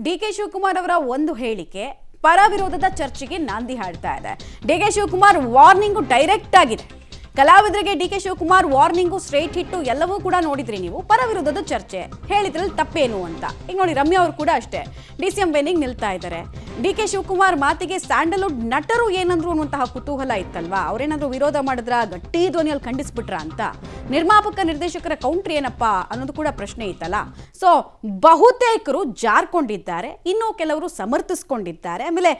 ಡಿ.ಕೆ. ಶಿವಕುಮಾರ್ ಅವರ ಒಂದು ಹೇಳಿಕೆ ಪರ ವಿರೋಧದ ಚರ್ಚೆಗೆ ನಾಂದಿ ಹಾಡ್ತಾ ಇದೆ. ಡಿ.ಕೆ. ಶಿವಕುಮಾರ್ ವಾರ್ನಿಂಗ್ ಡೈರೆಕ್ಟ್ ಆಗಿದೆ. ಕಲಾವಿದರಿಗೆ ಡಿ.ಕೆ. ಶಿವಕುಮಾರ್ ವಾರ್ನಿಂಗು, ಸ್ಟ್ರೇಟ್ ಹಿಟ್ಟು ಎಲ್ಲವೂ ಕೂಡ ನೋಡಿದ್ರಿ ನೀವು. ಪರ ವಿರೋಧದ ಚರ್ಚೆ ಹೇಳಿದ್ರಲ್ಲಿ ತಪ್ಪೇನು ಅಂತ. ಈಗ ನೋಡಿ, ರಮ್ಯಾ ಅವರು ಕೂಡ ಅಷ್ಟೇ DCM ಬೆನ್ನಿಗೆ ನಿಲ್ತಾ ಇದ್ದಾರೆ. ಡಿ.ಕೆ. ಶಿವಕುಮಾರ್ ಮಾತಿಗೆ ಸ್ಯಾಂಡಲ್ವುಡ್ ನಟರು ಏನಂದ್ರು ಅನ್ನುವಂತಹ ಕುತೂಹಲ ಇತ್ತಲ್ವಾ? ಅವ್ರೇನಾದ್ರು ವಿರೋಧ ಮಾಡಿದ್ರ, ಗಟ್ಟಿ ಧ್ವನಿಯಲ್ಲಿ ಖಂಡಿಸ್ಬಿಟ್ರ ಅಂತ. ನಿರ್ಮಾಪಕ ನಿರ್ದೇಶಕರ ಕೌಂಟ್ರ್ ಏನಪ್ಪ ಅನ್ನೋದು ಕೂಡ ಪ್ರಶ್ನೆ ಇತ್ತಲ್ಲ. ಸೊ ಬಹುತೇಕರು ಜಾರ್ಕೊಂಡಿದ್ದಾರೆ, ಇನ್ನೂ ಕೆಲವರು ಸಮರ್ಥಿಸ್ಕೊಂಡಿದ್ದಾರೆ. ಆಮೇಲೆ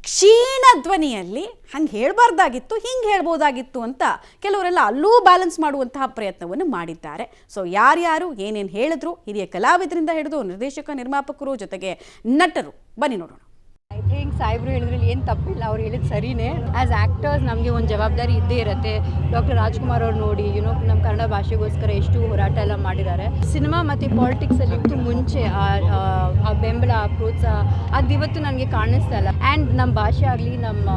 ಕ್ಷೀಣ ಧ್ವನಿಯಲ್ಲಿ ಹಂಗೆ ಹೇಳಬಾರ್ದಾಗಿತ್ತು, ಹಿಂಗೆ ಹೇಳ್ಬೋದಾಗಿತ್ತು ಅಂತ ಕೆಲವರೆಲ್ಲ ಅಲ್ಲೂ ಬ್ಯಾಲೆನ್ಸ್ ಮಾಡುವಂತಹ ಪ್ರಯತ್ನವನ್ನು ಮಾಡಿದ್ದಾರೆ. ಸೊ ಯಾರ್ಯಾರು ಏನೇನು ಹೇಳಿದ್ರು, ಹಿರಿಯ ಕಲಾವಿದರಿಂದ ಹಿಡಿದು ನಿರ್ದೇಶಕ, ನಿರ್ಮಾಪಕರು, ಜೊತೆಗೆ ನಟರು, ಬನ್ನಿ ನೋಡೋಣ. ಐ ಥಿಂಕ್ ಸಾಹೇಬ್ರು ಹೇಳಿದ್ರಲ್ಲಿ ಏನು ತಪ್ಪಿಲ್ಲ, ಅವ್ರು ಹೇಳಿದ್ದು ಸರಿನೇ. ಆ್ಯಸ್ ಆ್ಯಕ್ಟರ್ಸ್ ನಮಗೆ ಒಂದು ಜವಾಬ್ದಾರಿ ಇದ್ದೇ ಇರುತ್ತೆ. ಡಾಕ್ಟರ್ ರಾಜ್ಕುಮಾರ್ ಅವ್ರು ನೋಡಿ, ನಮ್ಮ ಕನ್ನಡ ಭಾಷೆಗೋಸ್ಕರ ಎಷ್ಟು ಹೋರಾಟ ಎಲ್ಲ ಮಾಡಿದ್ದಾರೆ. ಸಿನಿಮಾ ಮತ್ತು ಪಾಲಿಟಿಕ್ಸಲ್ಲಿ ಮುಂಚೆ ಆ ಬೆಂಬಲ, ಆ ಪ್ರೋತ್ಸಾಹ ಅದು ಇವತ್ತು ನನಗೆ ಕಾಣಿಸ್ತಾ ಇಲ್ಲ. ಆ್ಯಂಡ್ ನಮ್ಮ ಭಾಷೆ ಆಗಲಿ, ನಮ್ಮ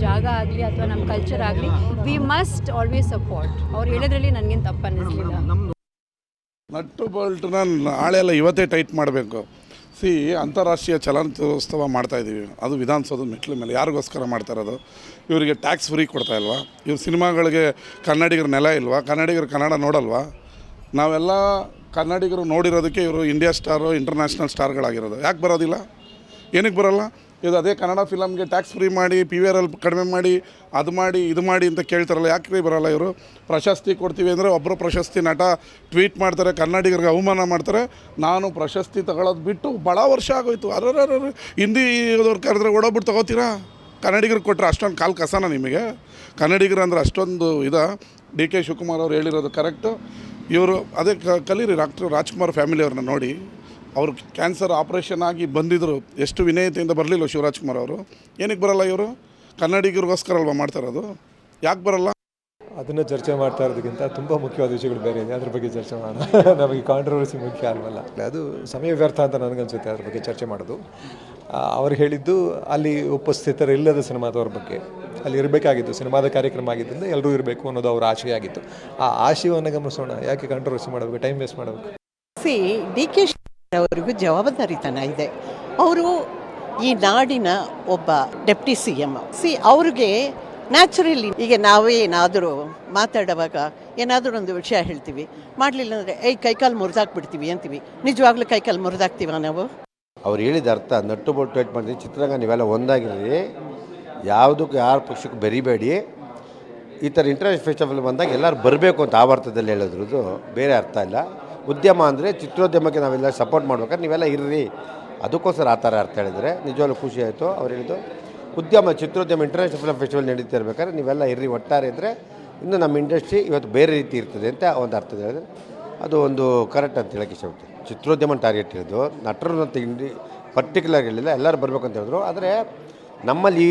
ಜಾಗ ಆಗಲಿ, ಅಥವಾ ನಮ್ಮ ಕಲ್ಚರ್ ಆಗಲಿ, ವಿ ಮಸ್ಟ್ ಆಲ್ವೇಸ್ ಸಪೋರ್ಟ್. ಅವ್ರು ಹೇಳೋದ್ರಲ್ಲಿ ನನಗೇನು ತಪ್ಪು ಅನ್ನಿಸ್ಲಿಲ್ಲ. ನಟ್ಟು ಬೋಲ್ಟ್ನ ಹಾಳೆಲ್ಲ ಇವತ್ತೇ ಟೈಟ್ ಮಾಡಬೇಕು. ಅಂತಾರಾಷ್ಟ್ರೀಯ ಚಲನಚಿತ್ರೋತ್ಸವ ಮಾಡ್ತಾಯಿದ್ದೀವಿ, ಅದು ವಿಧಾನಸೌಧದ ಮೆಟ್ಲ ಮೇಲೆ. ಯಾರಿಗೋಸ್ಕರ ಮಾಡ್ತಾ ಇರೋದು? ಇವರಿಗೆ ಟ್ಯಾಕ್ಸ್ ಫ್ರೀ ಕೊಡ್ತಾ ಇಲ್ವಾ? ಇವ್ರ ಸಿನಿಮಾಗಳಿಗೆ ಕನ್ನಡಿಗರ ನೆಲ ಇಲ್ವಾ? ಕನ್ನಡಿಗರು ಕನ್ನಡ ನೋಡಲ್ವಾ? ನಾವೆಲ್ಲ ಕನ್ನಡಿಗರು ನೋಡಿರೋದಕ್ಕೆ ಇವರು ಇಂಡಿಯಾ ಸ್ಟಾರು, ಇಂಟರ್ನ್ಯಾಷನಲ್ ಸ್ಟಾರ್ಗಳಾಗಿರೋದು. ಯಾಕೆ ಬರೋದಿಲ್ಲ? ಏನಕ್ಕೆ ಬರೋಲ್ಲ? ಇದು ಅದೇ ಕನ್ನಡ ಫಿಲಮ್ಗೆ ಟ್ಯಾಕ್ಸ್ ಫ್ರೀ ಮಾಡಿ, PVR ಕಡಿಮೆ ಮಾಡಿ, ಅದು ಮಾಡಿ, ಇದು ಮಾಡಿ ಅಂತ ಕೇಳ್ತಾರಲ್ಲ, ಯಾಕೆ ಬರೋಲ್ಲ ಇವರು? ಪ್ರಶಸ್ತಿ ಕೊಡ್ತೀವಿ ಅಂದರೆ ಒಬ್ಬರು ಪ್ರಶಸ್ತಿ ನಟ ಟ್ವೀಟ್ ಮಾಡ್ತಾರೆ, ಕನ್ನಡಿಗರಿಗೆ ಅವಮಾನ ಮಾಡ್ತಾರೆ. ನಾನು ಪ್ರಶಸ್ತಿ ತಗೊಳ್ಳೋದು ಬಿಟ್ಟು ಭಾಳ ವರ್ಷ ಆಗೋಯ್ತು. ಹಿಂದಿ ಓದೋರು ಕರೆದ್ರೆ ಓಡೋಗ್ಬಿಟ್ಟು ತಗೋತೀರಾ? ಕನ್ನಡಿಗರಿಗೆ ಕೊಟ್ಟರೆ ಅಷ್ಟೊಂದು ಕಾಲು ಕಸನ ನಿಮಗೆ? ಕನ್ನಡಿಗರು ಅಂದರೆ ಅಷ್ಟೊಂದು ಡಿ.ಕೆ. ಶಿವಕುಮಾರ್ ಅವ್ರು ಹೇಳಿರೋದು ಕರೆಕ್ಟು. ಇವರು ಅದೇ ಕಲೀರಿ, ಡಾಕ್ಟರ್ ರಾಜ್ಕುಮಾರ್ ಫ್ಯಾಮಿಲಿಯವ್ರನ್ನ ನೋಡಿ. ಅವರು ಕ್ಯಾನ್ಸರ್ ಆಪ್ರೇಷನ್ ಆಗಿ ಬಂದಿದ್ದರು, ಎಷ್ಟು ವಿನಯತೆಯಿಂದ ಬರಲಿಲ್ಲ ಶಿವರಾಜ್ಕುಮಾರ್ ಅವರು. ಏನಕ್ಕೆ ಬರಲ್ಲ ಇವರು? ಕನ್ನಡಿಗರಿಗೋಸ್ಕರ ಅಲ್ವಾ ಮಾಡ್ತಾ ಇರೋದು? ಯಾಕೆ ಬರಲ್ಲ? ಅದನ್ನು ಚರ್ಚೆ ಮಾಡ್ತಾ ಇರೋದಕ್ಕಿಂತ ತುಂಬ ಮುಖ್ಯವಾದ ವಿಷಯಗಳು ಬೇರೆ ಇದೆ, ಅದ್ರ ಬಗ್ಗೆ ಚರ್ಚೆ ಮಾಡೋಣ. ನಮಗೆ ಕಾಂಟ್ರವರ್ಸಿ ಮುಖ್ಯ ಅಲ್ವಲ್ಲ, ಅದು ಸಮಯ ವ್ಯರ್ಥ ಅಂತ ನನಗನ್ಸುತ್ತೆ ಅದ್ರ ಬಗ್ಗೆ ಚರ್ಚೆ ಮಾಡೋದು. ಅವ್ರು ಹೇಳಿದ್ದು ಅಲ್ಲಿ ಉಪಸ್ಥಿತರಿಲ್ಲದ ಸಿನಿಮಾದವ್ರ ಬಗ್ಗೆ, ಅಲ್ಲಿ ಇರಬೇಕಾಗಿತ್ತು, ಸಿನಿಮಾದ ಕಾರ್ಯಕ್ರಮ ಆಗಿದ್ದರಿಂದ ಎಲ್ಲರೂ ಇರಬೇಕು ಅನ್ನೋದು ಅವರ ಆಶಯ ಆಗಿತ್ತು. ಆ ಆಶಯವನ್ನು ಗಮನಿಸೋಣ, ಯಾಕೆ ಕಾಂಟ್ರವರ್ಸಿ ಮಾಡಬೇಕು, ಟೈಮ್ ವೇಸ್ಟ್ ಮಾಡಬೇಕು? ಡಿ.ಕೆ. ಅವರಿಗೂ ಜವಾಬ್ದಾರಿತನ ಇದೆ. ಅವರು ಈ ನಾಡಿನ ಒಬ್ಬ ಡೆಪ್ಟಿ CM. ಅವ್ರಿಗೆ ನ್ಯಾಚುರಲಿ, ಈಗ ನಾವೇ ಏನಾದರೂ ಮಾತಾಡುವಾಗ ಏನಾದರೂ ಒಂದು ವಿಷಯ ಹೇಳ್ತೀವಿ, ಮಾಡಲಿಲ್ಲ ಅಂದರೆ ಕೈಕಾಲು ಮುರಿದಾಕ್ಬಿಡ್ತೀವಿ ಅಂತೀವಿ. ನಿಜವಾಗ್ಲೂ ಕೈಕಾಲು ಮುರಿದಾಕ್ತೀವ ನಾವು? ಅವ್ರು ಹೇಳಿದ ಅರ್ಥ ನಟ್ಟು ಬೊಟ್ಟು ಏಟ್ ಮಾಡಿದ್ವಿ. ಚಿತ್ರರಂಗ ನೀವೆಲ್ಲ ಒಂದಾಗಿರಿ, ಯಾವುದಕ್ಕೂ ಯಾರ ಪಕ್ಷಕ್ಕೂ ಬೆರಿಬೇಡಿ. ಈ ಥರ ಇಂಟರ್ನ್ಯಾಷನಲ್ ಫೆಸ್ಟಿವಲ್ ಬಂದಾಗ ಎಲ್ಲರೂ ಬರಬೇಕು ಅಂತ ಆ ಅರ್ಥದಲ್ಲಿ ಹೇಳಿದ್ರದ್ದು, ಬೇರೆ ಅರ್ಥ ಇಲ್ಲ. ಉದ್ಯಮ ಅಂದರೆ ಚಿತ್ರೋದ್ಯಮಕ್ಕೆ ನಾವೆಲ್ಲ ಸಪೋರ್ಟ್ ಮಾಡ್ಬೇಕಾದ್ರೆ ನೀವೆಲ್ಲ ಇರ್ರಿ, ಅದಕ್ಕೋಸ್ಕರ ಆ ಥರ ಅರ್ಥ ಹೇಳಿದರೆ ನಿಜವಾಗ್ಲೂ ಖುಷಿ ಆಯಿತು. ಅವ್ರು ಹೇಳಿದ್ದು ಉದ್ಯಮ, ಚಿತ್ರೋದ್ಯಮ, ಇಂಟರ್ನ್ಯಾಷನಲ್ ಫಿಲ್ಮ್ ಫೆಸ್ಟಿವಲ್ ನಡೀತಾ ಇರಬೇಕಾದ್ರೆ ನೀವೆಲ್ಲ ಇರ್ರಿ, ಒಟ್ಟಾರೆ ಇದ್ದರೆ ಇನ್ನು ನಮ್ಮ ಇಂಡಸ್ಟ್ರಿ ಇವತ್ತು ಬೇರೆ ರೀತಿ ಇರ್ತದೆ ಅಂತ ಒಂದು ಅರ್ಥ ಹೇಳಿದ್ರೆ ಅದು ಒಂದು ಕರೆಕ್ಟ್ ಅಂತ ಹೇಳೋಕ್ಕೆ ಇಷ್ಟಪಡ್ತೀನಿ. ಚಿತ್ರೋದ್ಯಮ ಟಾರ್ಗೆಟ್ ಹೇಳಿದ್ದು, ನಟರು ಅಂತ ಪರ್ಟಿಕ್ಯುಲರ್ ಹೇಳಿಲ್ಲ, ಎಲ್ಲರೂ ಬರಬೇಕು ಅಂತ ಹೇಳಿದ್ರು. ಆದರೆ ನಮ್ಮಲ್ಲಿ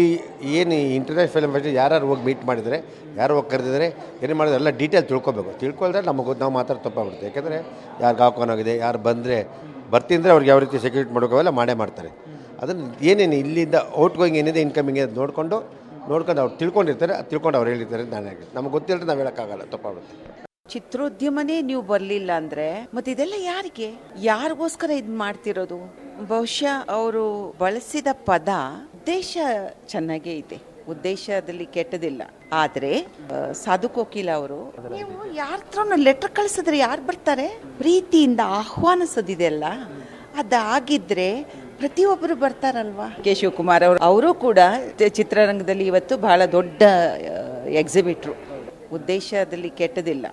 ಏನು ಇಂಟರ್ನ್ಯಾಷನಲ್ ಫಿಲ್ಮ್ ಫೆಸ್ಟಿವಲ್ ಯಾರು ಹೋಗಿ ಮೀಟ್ ಮಾಡಿದರೆ, ಯಾರು ಹೋಗಿ ಕರೆದಿದ್ದಾರೆ, ಏನು ಮಾಡಿದ್ರೆ ಎಲ್ಲ ಡೀಟೇಲ್ ತಿಳ್ಕೊಳ್ದ್ರೆ ನಮಗೆ ನಾವು ಮಾತಾಡಿ ತಪ್ಪಾಗ್ಬಿಡುತ್ತೆ. ಯಾಕೆಂದರೆ ಯಾರಿಗೆ ಆಹ್ವಾನವಾಗಿದೆ, ಯಾರು ಬಂದರೆ ಬರ್ತಿದ್ರೆ ಅವ್ರಿಗೆ ಯಾವ ರೀತಿ ಸೆಕ್ಯೂರಿಟಿ ಮಾಡೋಕ್ಕಾಗಲ್ಲ, ಮಾಡೇ ಮಾಡ್ತಾರೆ. ಅದನ್ನು ಏನೇನು ಇಲ್ಲಿಂದ ಔಟ್ ಗೋಯಿಂಗ್ ಏನಿದೆ, ಇನ್ಕಮಿಂಗ್ ಅದು ನೋಡ್ಕೊಂಡು ಅವ್ರು ತಿಳ್ಕೊಂಡಿರ್ತಾರೆ, ತಿಳ್ಕೊಂಡು ಅವ್ರು ಹೇಳಿರ್ತಾರೆ ಅಂತ ನಾನು ಹೇಳಿ. ನಮಗೆ ಗೊತ್ತಿಲ್ಲದೆ ನಾವು ಹೇಳೋಕ್ಕಾಗಲ್ಲ, ತಪ್ಪಾಗುತ್ತೆ. ಚಿತ್ರೋದ್ಯಮನೇ ನೀವು ಬರಲಿಲ್ಲ ಅಂದರೆ ಮತ್ತೆ ಇದೆಲ್ಲ ಯಾರಿಗೆ, ಯಾರಿಗೋಸ್ಕರ ಇದು ಮಾಡ್ತಿರೋದು? ಬಹುಶಃ ಅವರು ಬಳಸಿದ ಪದ ಉದ್ದೇಶ ಚೆನ್ನಾಗೇ ಇದೆ, ಉದ್ದೇಶದಲ್ಲಿ ಕೆಟ್ಟದಿಲ್ಲ. ಆದರೆ ಸಾಧು ಕೋಕಿಲ ಅವರು, ನೀವು ಯಾರ ಹತ್ರನೂ ಲೆಟರ್ ಕಳಿಸಿದ್ರೆ ಯಾರು ಬರ್ತಾರೆ? ಪ್ರೀತಿಯಿಂದ ಆಹ್ವಾನಿಸೋದಿದೆಯಲ್ಲ, ಅದಾಗಿದ್ರೆ ಪ್ರತಿಯೊಬ್ಬರು ಬರ್ತಾರಲ್ವಾ? ಕೆ. ಶಿವಕುಮಾರ್ ಅವರು ಕೂಡ ಚಿತ್ರರಂಗದಲ್ಲಿ ಇವತ್ತು ಬಹಳ ದೊಡ್ಡ ಎಕ್ಸಿಬಿಟ್ರು. ಉದ್ದೇಶದಲ್ಲಿ ಕೆಟ್ಟದಿಲ್ಲ.